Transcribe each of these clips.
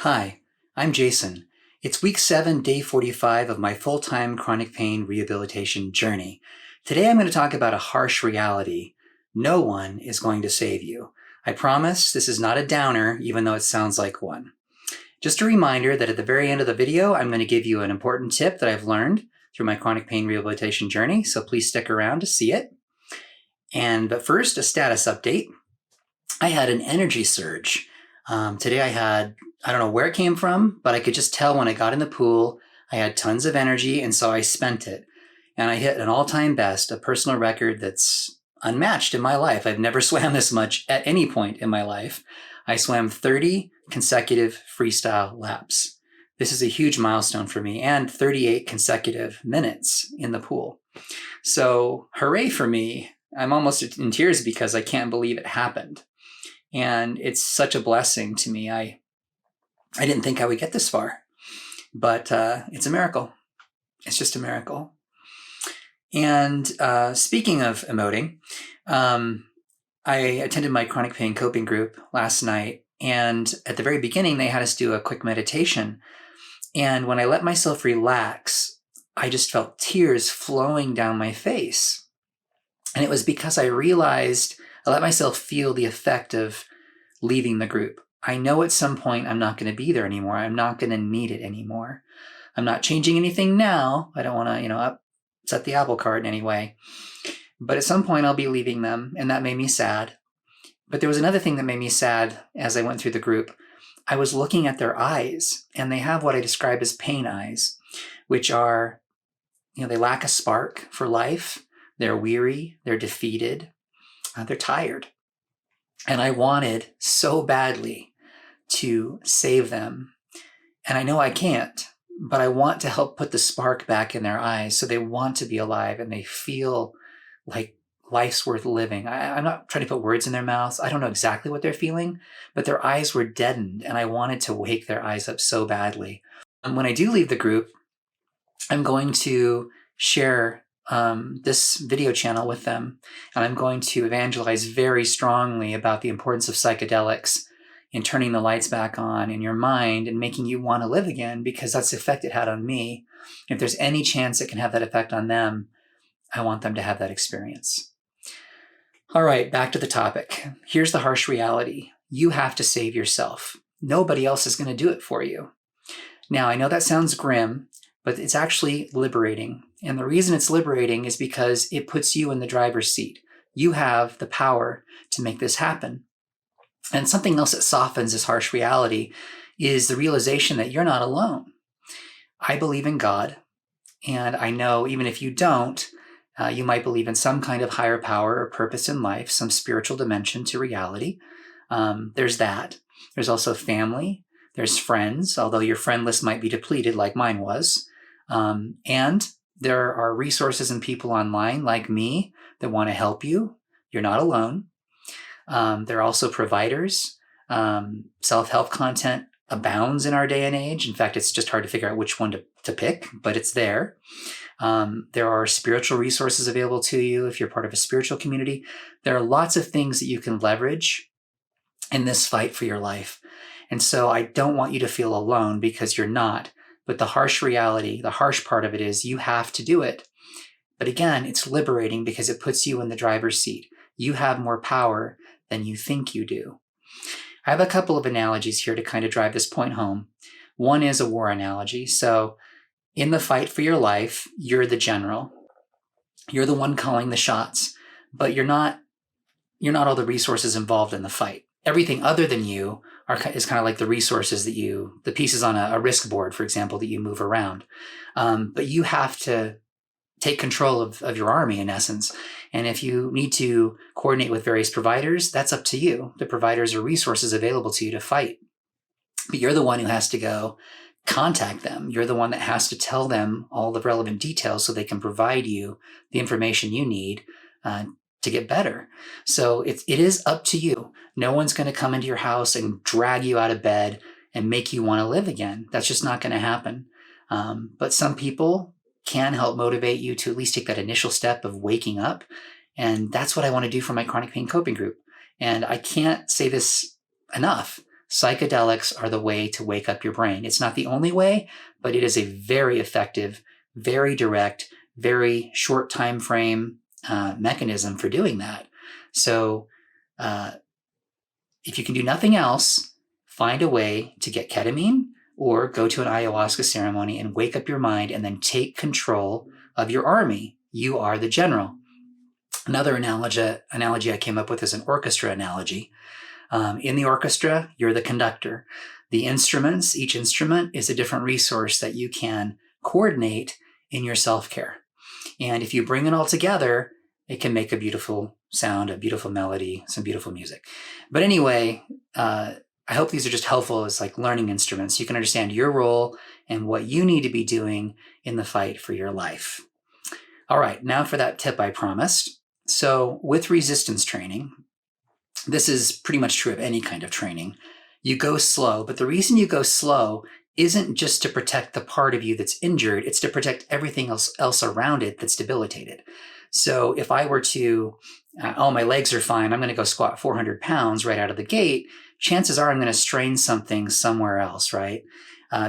Hi, I'm Jason. It's week 7, day 45 of my full-time chronic pain rehabilitation journey. Today I'm going to talk about a harsh reality. No one is going to save you. I promise this is not a downer, even though it sounds like one. Just a reminder that at the very end of the video, I'm going to give you an important tip that I've learned through my chronic pain rehabilitation journey, so please stick around to see it. But first, a status update. I had an energy surge. Today I don't know where it came from, but I could just tell when I got in the pool, I had tons of energy, and so I spent it. And I hit an all-time best, a personal record that's unmatched in my life. I've never swam this much at any point in my life. I swam 30 consecutive freestyle laps. This is a huge milestone for me, and 38 consecutive minutes in the pool. So hooray for me. I'm almost in tears because I can't believe it happened. And it's such a blessing to me. I didn't think I would get this far, but it's a miracle. It's just a miracle. And speaking of emoting, I attended my chronic pain coping group last night. And at the very beginning, they had us do a quick meditation. And when I let myself relax, I just felt tears flowing down my face. And it was because I realized I let myself feel the effect of leaving the group. I know at some point I'm not going to be there anymore. I'm not going to need it anymore. I'm not changing anything now. I don't want to, upset the apple cart in any way. But at some point I'll be leaving them, and that made me sad. But there was another thing that made me sad as I went through the group. I was looking at their eyes, and they have what I describe as pain eyes, which are, they lack a spark for life. They're weary, they're defeated, they're tired. And I wanted so badly to save them. And I know I can't, but I want to help put the spark back in their eyes so they want to be alive and they feel like life's worth living. I'm not trying to put words in their mouths. I don't know exactly what they're feeling, but their eyes were deadened and I wanted to wake their eyes up so badly. And when I do leave the group, I'm going to share this video channel with them, and I'm going to evangelize very strongly about the importance of psychedelics in turning the lights back on in your mind and making you want to live again, because that's the effect it had on me. If there's any chance it can have that effect on them, I want them to have that experience. All right, back to the topic. Here's the harsh reality. You have to save yourself. Nobody else is going to do it for you. Now, I know that sounds grim, but it's actually liberating. And the reason it's liberating is because it puts you in the driver's seat. You have the power to make this happen. And something else that softens this harsh reality is the realization that you're not alone. I believe in God, and I know even if you don't, you might believe in some kind of higher power or purpose in life, some spiritual dimension to reality. There's that. There's also family. There's friends, although your friend list might be depleted like mine was. And there are resources and people online like me that want to help you. You're not alone. There are also providers. Self-help content abounds in our day and age. In fact, it's just hard to figure out which one to pick, but it's there. There are spiritual resources available to you if you're part of a spiritual community. There are lots of things that you can leverage in this fight for your life. And so I don't want you to feel alone, because you're not. But the harsh reality, the harsh part of it is you have to do it. But again, it's liberating because it puts you in the driver's seat. You have more power than you think you do. I have a couple of analogies here to kind of drive this point home. One is a war analogy. So in the fight for your life, you're the general. You're the one calling the shots, but you're not all the resources involved in the fight. Everything other than you is kind of like the resources the pieces on a risk board, for example, that you move around. But you have to take control of your army, in essence. And if you need to coordinate with various providers, that's up to you. The providers are resources available to you to fight. But you're the one who has to go contact them. You're the one that has to tell them all the relevant details so they can provide you the information you need to get better. So it is up to you. No one's going to come into your house and drag you out of bed and make you want to live again. That's just not going to happen. But some people can help motivate you to at least take that initial step of waking up. And that's what I want to do for my chronic pain coping group. And I can't say this enough. Psychedelics are the way to wake up your brain. It's not the only way, but it is a very effective, very direct, very short time frame mechanism for doing that. So if you can do nothing else, find a way to get ketamine or go to an ayahuasca ceremony and wake up your mind and then take control of your army. You are the general. Another analogy I came up with is an orchestra analogy. In the orchestra, you're the conductor. The instruments, each instrument is a different resource that you can coordinate in your self-care. And if you bring it all together, it can make a beautiful sound, a beautiful melody, some beautiful music. But anyway, I hope these are just helpful as like learning instruments. You can understand your role and what you need to be doing in the fight for your life. All right, now for that tip I promised. So with resistance training, this is pretty much true of any kind of training. You go slow, but the reason you go slow isn't just to protect the part of you that's injured, it's to protect everything else around it that's debilitated. So if I were to, my legs are fine, I'm going to go squat 400 pounds right out of the gate, chances are I'm going to strain something somewhere else, right?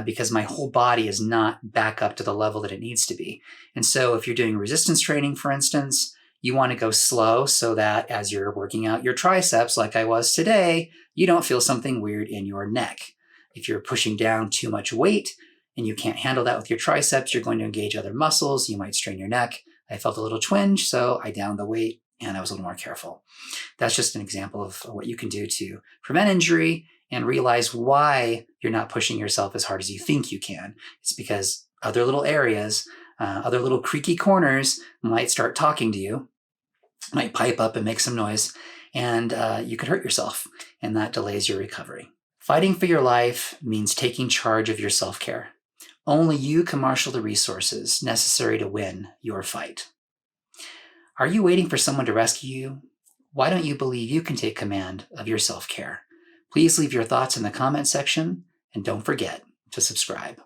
Because my whole body is not back up to the level that it needs to be. And so if you're doing resistance training, for instance, you want to go slow so that as you're working out your triceps, like I was today, you don't feel something weird in your neck. If you're pushing down too much weight and you can't handle that with your triceps, you're going to engage other muscles. You might strain your neck. I felt a little twinge, so I downed the weight and I was a little more careful. That's just an example of what you can do to prevent injury and realize why you're not pushing yourself as hard as you think you can. It's because other little areas, other little creaky corners might start talking to you, might pipe up and make some noise, and you could hurt yourself, and that delays your recovery. Fighting for your life means taking charge of your self-care. Only you can marshal the resources necessary to win your fight. Are you waiting for someone to rescue you? Why don't you believe you can take command of your self-care? Please leave your thoughts in the comment section, and don't forget to subscribe.